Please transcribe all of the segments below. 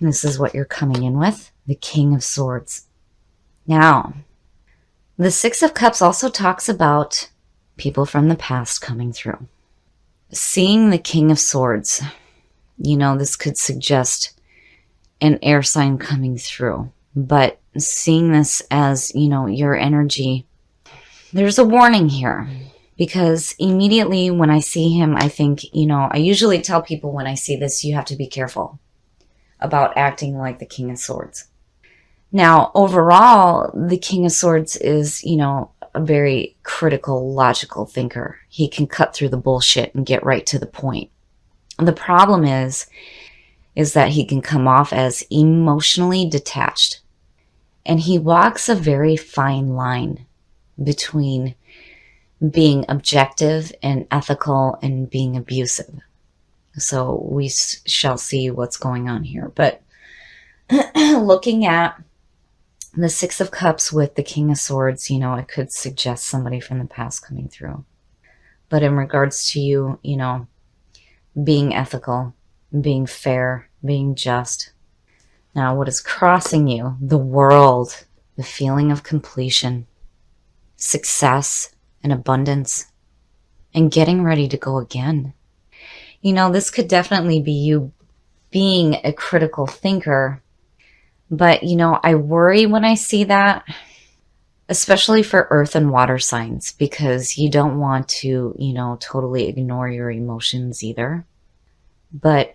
This is what you're coming in with, the King of Swords. Now, the Six of Cups also talks about people from the past coming through. Seeing the King of Swords, this could suggest an air sign coming through. But seeing this as, your energy, there's a warning here. Because immediately when I see him, I think, I usually tell people when I see this, you have to be careful about acting like the King of Swords. Now, overall, the King of Swords is, a very critical, logical thinker. He can cut through the bullshit and get right to the point. The problem is that he can come off as emotionally detached. And he walks a very fine line between being objective and ethical and being abusive. So we shall see what's going on here. But looking at the Six of Cups with the King of Swords, it could suggest somebody from the past coming through. But in regards to you, being ethical, being fair, being just. Now, what is crossing you? The world, the feeling of completion, success, and abundance, and getting ready to go again. This could definitely be you being a critical thinker, but, I worry when I see that, especially for earth and water signs, because you don't want to, totally ignore your emotions either. But,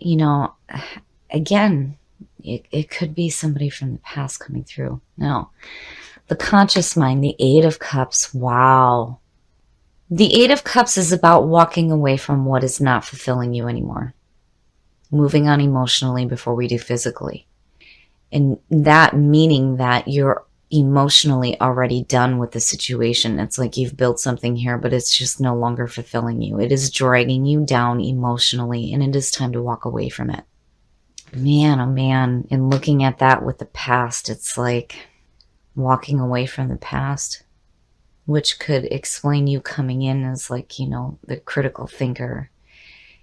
again, it could be somebody from the past coming through. Now, the conscious mind, the Eight of Cups, wow. The Eight of Cups is about walking away from what is not fulfilling you anymore. Moving on emotionally before we do physically. And that meaning that you're emotionally already done with the situation. It's like you've built something here, but it's just no longer fulfilling you. It is dragging you down emotionally, and it is time to walk away from it. Man, oh man, and looking at that with the past, it's like walking away from the past, which could explain you coming in as like, the critical thinker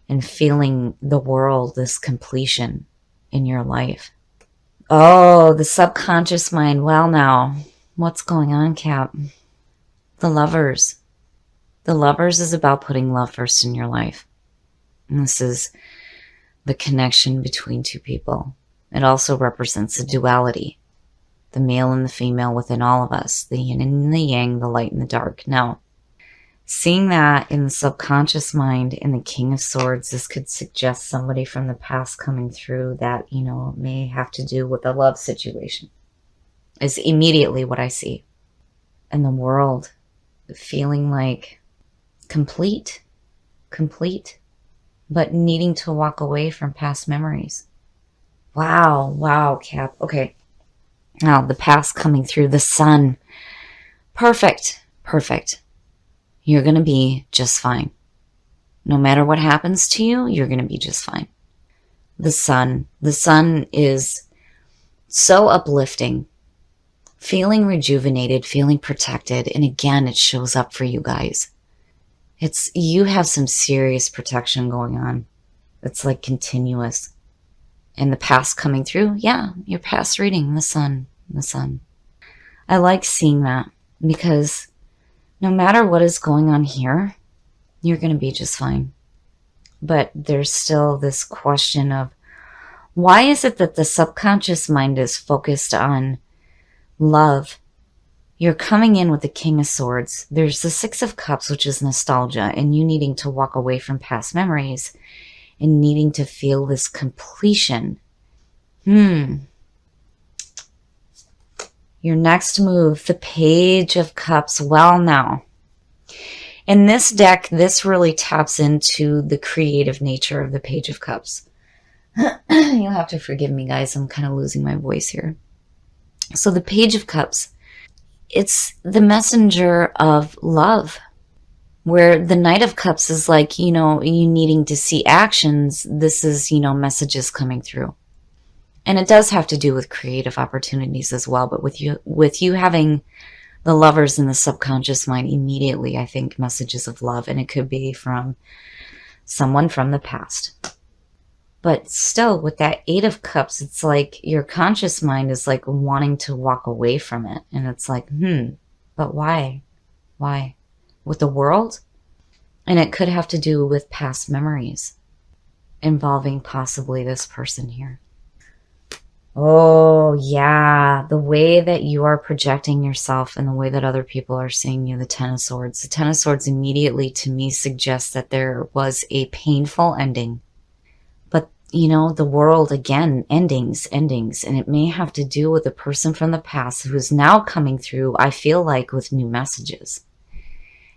and feeling the world, this completion in your life. Oh, the subconscious mind. Well, now, what's going on, Cap? The Lovers. The Lovers is about putting love first in your life. And this is the connection between two people. It also represents a duality. The male and the female within all of us, the yin and the yang, the light and the dark. Now, seeing that in the subconscious mind in the King of Swords, this could suggest somebody from the past coming through that, may have to do with a love situation. Is immediately what I see. And the world feeling like complete, but needing to walk away from past memories. Wow, Cap. Okay. Now, the past coming through, the sun. Perfect. You're going to be just fine. No matter what happens to you, you're going to be just fine. The sun. The sun is so uplifting. Feeling rejuvenated, feeling protected. And again, it shows up for you guys. You have some serious protection going on. It's like continuous. And the past coming through, yeah, your past reading, the sun. I like seeing that because no matter what is going on here, you're going to be just fine. But there's still this question of why is it that the subconscious mind is focused on love? You're coming in with the King of Swords. There's the Six of Cups, which is nostalgia, and you needing to walk away from past memories and needing to feel this completion. Your next move, the Page of Cups. Well, now, in this deck, this really taps into the creative nature of the Page of Cups. You'll have to forgive me, guys. I'm kind of losing my voice here. So the Page of Cups, it's the messenger of love, where the Knight of Cups is like, you needing to see actions. This is, messages coming through. And it does have to do with creative opportunities as well. But with you having the Lovers in the subconscious mind, immediately I think messages of love. And it could be from someone from the past. But still, with that Eight of Cups, it's like your conscious mind is like wanting to walk away from it. And it's like, but why? Why? With the world? And it could have to do with past memories involving possibly this person here. Oh, yeah. The way that you are projecting yourself and the way that other people are seeing you, the Ten of Swords. The Ten of Swords immediately to me suggests that there was a painful ending. But, you know, the world, again, endings. And it may have to do with a person from the past who is now coming through, I feel like, with new messages.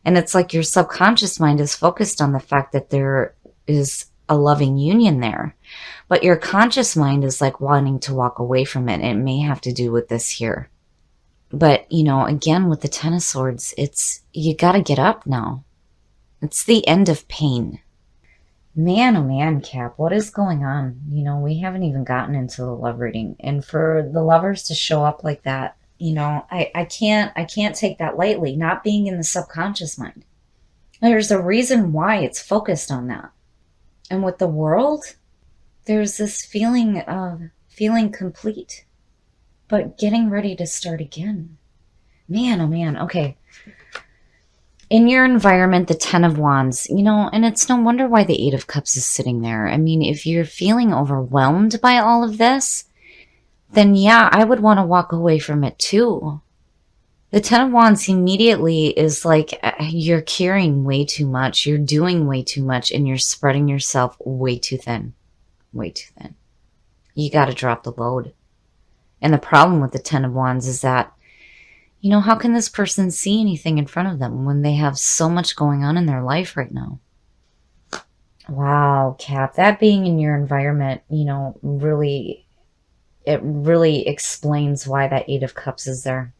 And it's like your subconscious mind is focused on the fact that there is a loving union there. But your conscious mind is like wanting to walk away from it. It may have to do with this here. But, you know, again, with the Ten of Swords, it's, you got to get up now. It's the end of pain. Man, oh man, Cap, what is going on? You know, we haven't even gotten into the love reading. And for the lovers to show up like that, you know, I can't take that lightly, not being in the subconscious mind. There's a reason why it's focused on that. And with the world, there's this feeling of feeling complete, but getting ready to start again. Man, oh man, okay. In your environment, the Ten of Wands, you know, and it's no wonder why the Eight of Cups is sitting there. I mean, if you're feeling overwhelmed by all of this, then yeah, I would want to walk away from it too. The Ten of Wands immediately is like, you're carrying way too much, you're doing way too much, and you're spreading yourself way too thin. Way too thin. You got to drop the load. And the problem with the Ten of Wands is that, you know, how can this person see anything in front of them when they have so much going on in their life right now? Wow, Cap, that being in your environment, you know, really, it really explains why that Eight of Cups is there.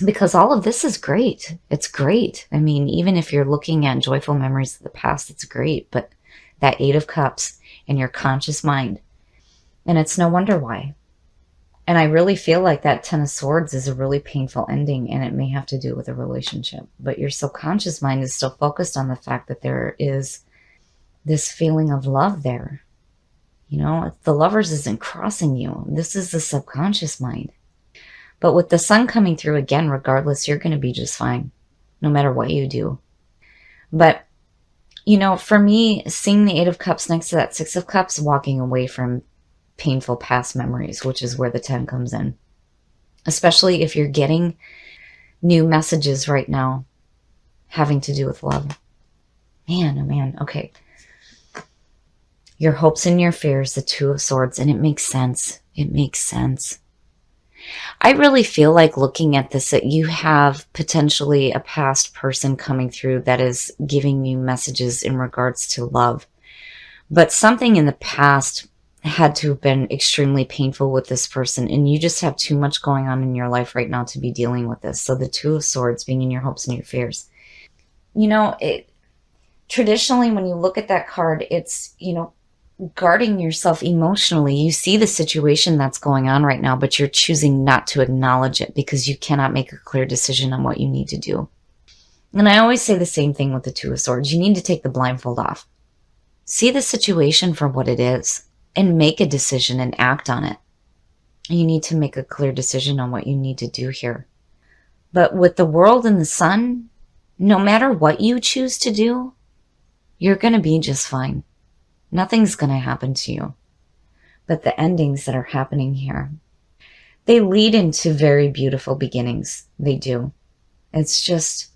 Because all of this is great. It's great. I mean, even if you're looking at joyful memories of the past, it's great. But that Eight of Cups in your conscious mind. And it's no wonder why. And I really feel like that Ten of Swords is a really painful ending, and it may have to do with a relationship. But your subconscious mind is still focused on the fact that there is this feeling of love there. You know, the lovers isn't crossing you. This is the subconscious mind. But with the sun coming through again, regardless, you're going to be just fine, no matter what you do. But, you know, for me, seeing the Eight of Cups next to that Six of Cups, walking away from painful past memories, which is where the 10 comes in. Especially if you're getting new messages right now having to do with love. Man, oh man, okay. Your hopes and your fears, the Two of Swords, and it makes sense. It makes sense. I really feel like looking at this that you have potentially a past person coming through that is giving you messages in regards to love. But something in the past had to have been extremely painful with this person, and you just have too much going on in your life right now to be dealing with this. So the Two of Swords being in your hopes and your fears. You know, traditionally when you look at that card, it's, you know, guarding yourself emotionally. You see the situation that's going on right now, but you're choosing not to acknowledge it because you cannot make a clear decision on what you need to do. And I always say the same thing with the Two of Swords. You need to take the blindfold off. See the situation for what it is and make a decision and act on it. You need to make a clear decision on what you need to do here. But with the world and the sun, no matter what you choose to do, you're going to be just fine. Nothing's going to happen to you. But the endings that are happening here, they lead into very beautiful beginnings. They do. It's just,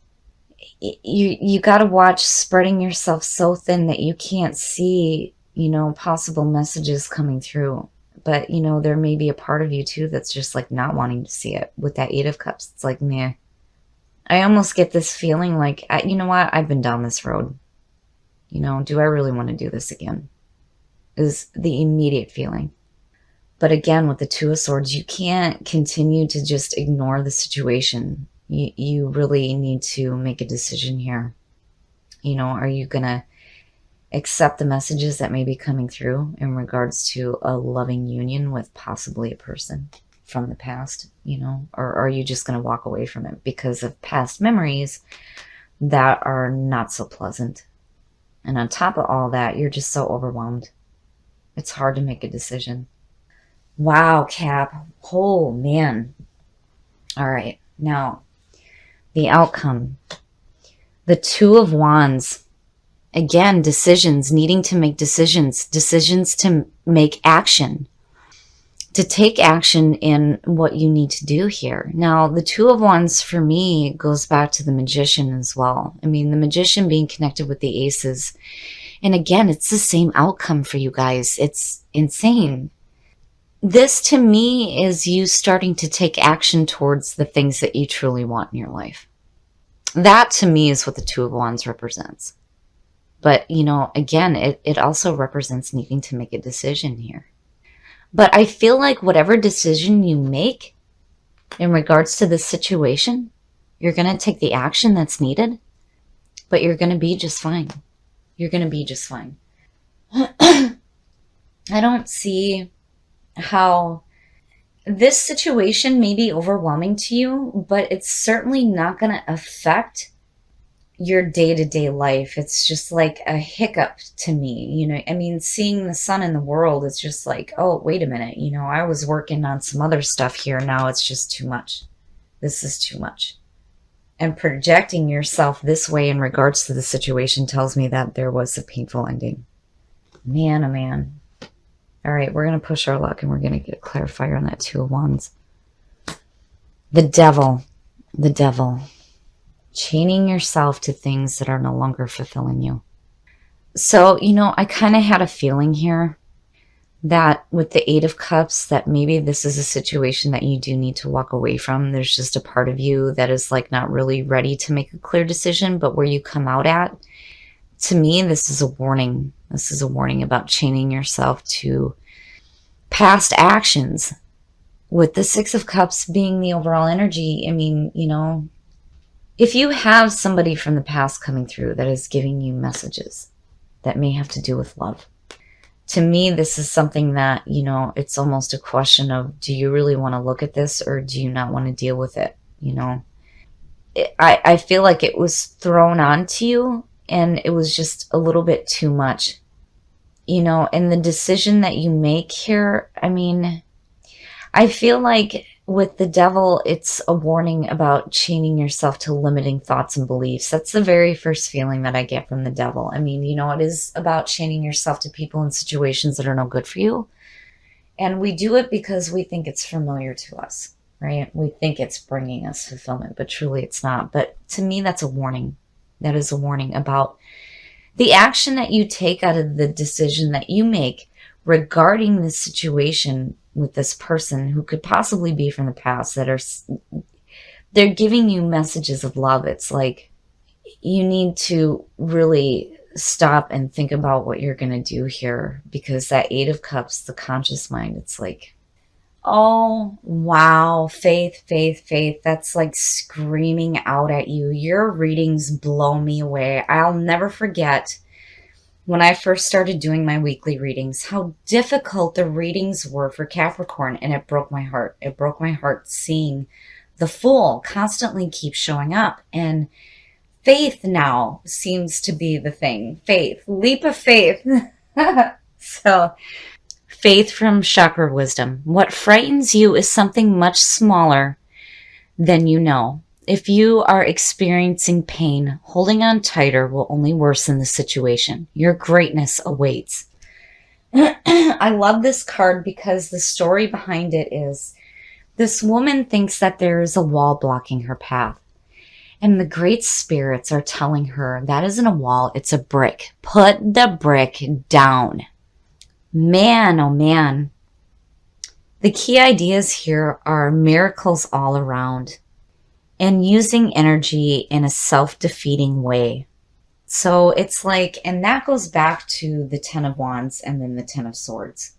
you got to watch spreading yourself so thin that you can't see, you know, possible messages coming through. But, you know, there may be a part of you too that's just like not wanting to see it. With that Eight of Cups, it's like, meh. I almost get this feeling like, you know what, I've been down this road. You know, do I really want to do this again? Is the immediate feeling. But again, with the Two of Swords, you can't continue to just ignore the situation. You really need to make a decision here. You know, are you going to accept the messages that may be coming through in regards to a loving union with possibly a person from the past, you know, or are you just going to walk away from it because of past memories that are not so pleasant? And on top of all that, you're just so overwhelmed. It's hard to make a decision. Wow, Cap. Oh, man. All right. Now, the outcome. The Two of Wands. Again, decisions, needing to make decisions, decisions to make action, to take action in what you need to do here. Now, the Two of Wands for me goes back to the Magician as well. I mean, the Magician being connected with the Aces. And again, it's the same outcome for you guys. It's insane. This to me is you starting to take action towards the things that you truly want in your life. That to me is what the Two of Wands represents. But, you know, again, it also represents needing to make a decision here. But I feel like whatever decision you make in regards to this situation, you're going to take the action that's needed, but you're going to be just fine. You're going to be just fine. I don't see how this situation may be overwhelming to you, but it's certainly not going to affect your day-to-day life. It's just like a hiccup to me. You know, I mean, seeing the sun in the world is just like, oh, wait a minute. You know, I was working on some other stuff here. Now it's just too much. This is too much. And projecting yourself this way in regards to the situation tells me that there was a painful ending. Man, oh man. All right, we're going to push our luck and we're going to get a clarifier on that Two of Wands. The Devil. The Devil. Chaining yourself to things that are no longer fulfilling you. So, you know, I kind of had a feeling here that with the Eight of Cups, that maybe this is a situation that you do need to walk away from. There's just a part of you that is like not really ready to make a clear decision, but where you come out at, to me, this is a warning. This is a warning about chaining yourself to past actions. With the Six of Cups being the overall energy, I mean, you know, if you have somebody from the past coming through that is giving you messages that may have to do with love, to me, this is something that, you know, it's almost a question of, do you really want to look at this or do you not want to deal with it? You know, I feel like it was thrown onto you and it was just a little bit too much, you know, and the decision that you make here, I mean, I feel like with the Devil, it's a warning about chaining yourself to limiting thoughts and beliefs. That's the very first feeling that I get from the Devil. I mean, you know, it is about chaining yourself to people and situations that are no good for you. And we do it because we think it's familiar to us, right? We think it's bringing us fulfillment, but truly it's not. But to me, that's a warning. That is a warning about the action that you take out of the decision that you make regarding this situation with this person who could possibly be from the past, that are, they're giving you messages of love. It's like you need to really stop and think about what you're going to do here, because that Eight of Cups, the conscious mind, it's like, oh, wow, faith, faith, faith. That's like screaming out at you. Your readings blow me away. I'll never forget when I first started doing my weekly readings, how difficult the readings were for Capricorn, and it broke my heart. It broke my heart seeing the Fool constantly keep showing up. And faith now seems to be the thing. Faith, leap of faith. So, faith from Chakra Wisdom. What frightens you is something much smaller than you know. If you are experiencing pain, holding on tighter will only worsen the situation. Your greatness awaits. I love this card because the story behind it is this woman thinks that there is a wall blocking her path. And the great spirits are telling her that isn't a wall, it's a brick. Put the brick down. Man, oh man. The key ideas here are miracles all around, and using energy in a self-defeating way. So it's like, and that goes back to the Ten of Wands and then the Ten of Swords.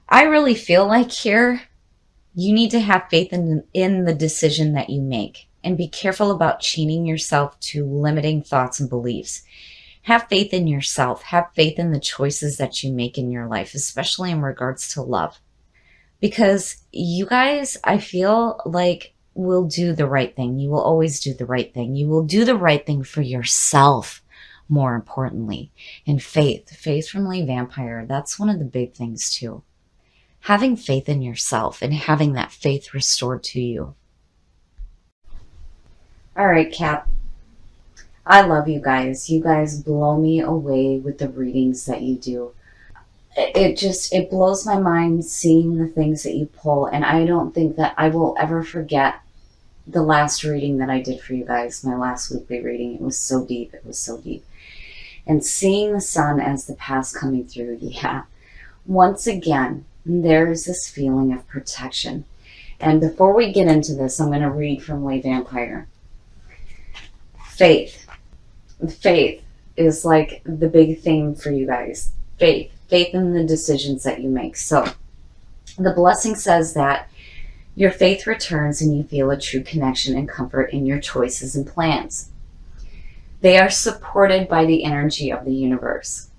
I really feel like here, you need to have faith in the decision that you make, and be careful about chaining yourself to limiting thoughts and beliefs. Have faith in yourself. Have faith in the choices that you make in your life, especially in regards to love. Because you guys, I feel like, will do the right thing. You will always do the right thing. You will do the right thing for yourself more importantly. And faith from Lay Vampire, that's one of the big things too. Having faith in yourself and having that faith restored to you. All right, Cap. I love you guys. You guys blow me away with the readings that you do. It blows my mind seeing the things that you pull, and I don't think that I will ever forget the last reading that I did for you guys, my last weekly reading. It was so deep. It was so deep. And seeing the sun as the past coming through, yeah. Once again, there's this feeling of protection. And before we get into this, I'm going to read from Lay Vampire. Faith. Faith is like the big theme for you guys. Faith in the decisions that you make. So the blessing says that your faith returns and you feel a true connection and comfort in your choices and plans. They are supported by the energy of the universe.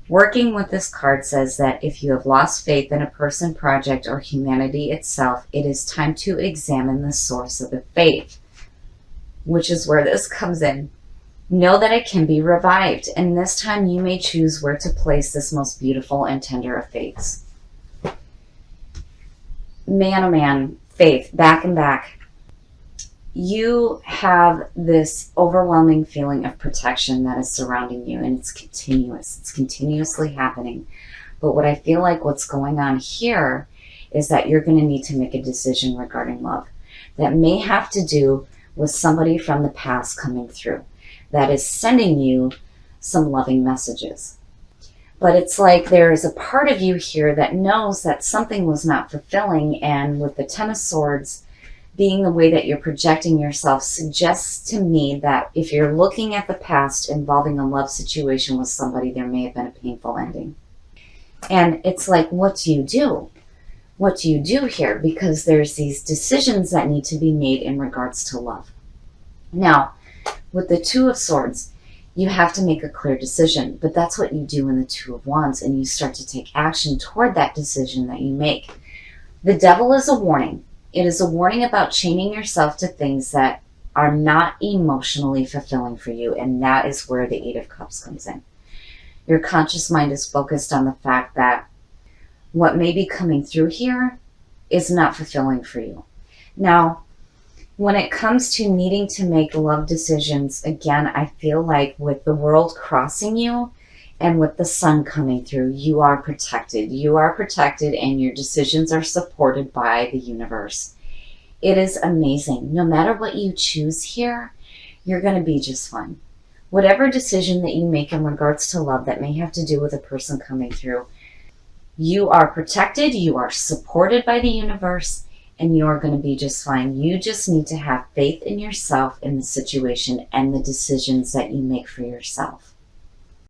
Working with this card says that if you have lost faith in a person, project, or humanity itself, it is time to examine the source of the faith, which is where this comes in. Know that it can be revived, and this time you may choose where to place this most beautiful and tender of faiths. Man, oh man, faith, back and back. You have this overwhelming feeling of protection that is surrounding you, and it's continuous. It's continuously happening. But what I feel like what's going on here is that you're going to need to make a decision regarding love that may have to do with somebody from the past coming through that is sending you some loving messages. But it's like there is a part of you here that knows that something was not fulfilling, and with the Ten of Swords being the way that you're projecting yourself suggests to me that if you're looking at the past involving a love situation with somebody, there may have been a painful ending. And it's like, what do you do? What do you do here? Because there's these decisions that need to be made in regards to love. Now, with the Two of Swords, you have to make a clear decision, but that's what you do in the Two of Wands, and you start to take action toward that decision that you make. The Devil is a warning. It is a warning about chaining yourself to things that are not emotionally fulfilling for you, and that is where the Eight of Cups comes in. Your conscious mind is focused on the fact that what may be coming through here is not fulfilling for you. Now, when it comes to needing to make love decisions, again, I feel like with the world crossing you and with the sun coming through, you are protected. You are protected and your decisions are supported by the universe. It is amazing. No matter what you choose here, you're going to be just fine. Whatever decision that you make in regards to love that may have to do with a person coming through, you are protected, you are supported by the universe, and you're going to be just fine. You just need to have faith in yourself, in the situation, and the decisions that you make for yourself.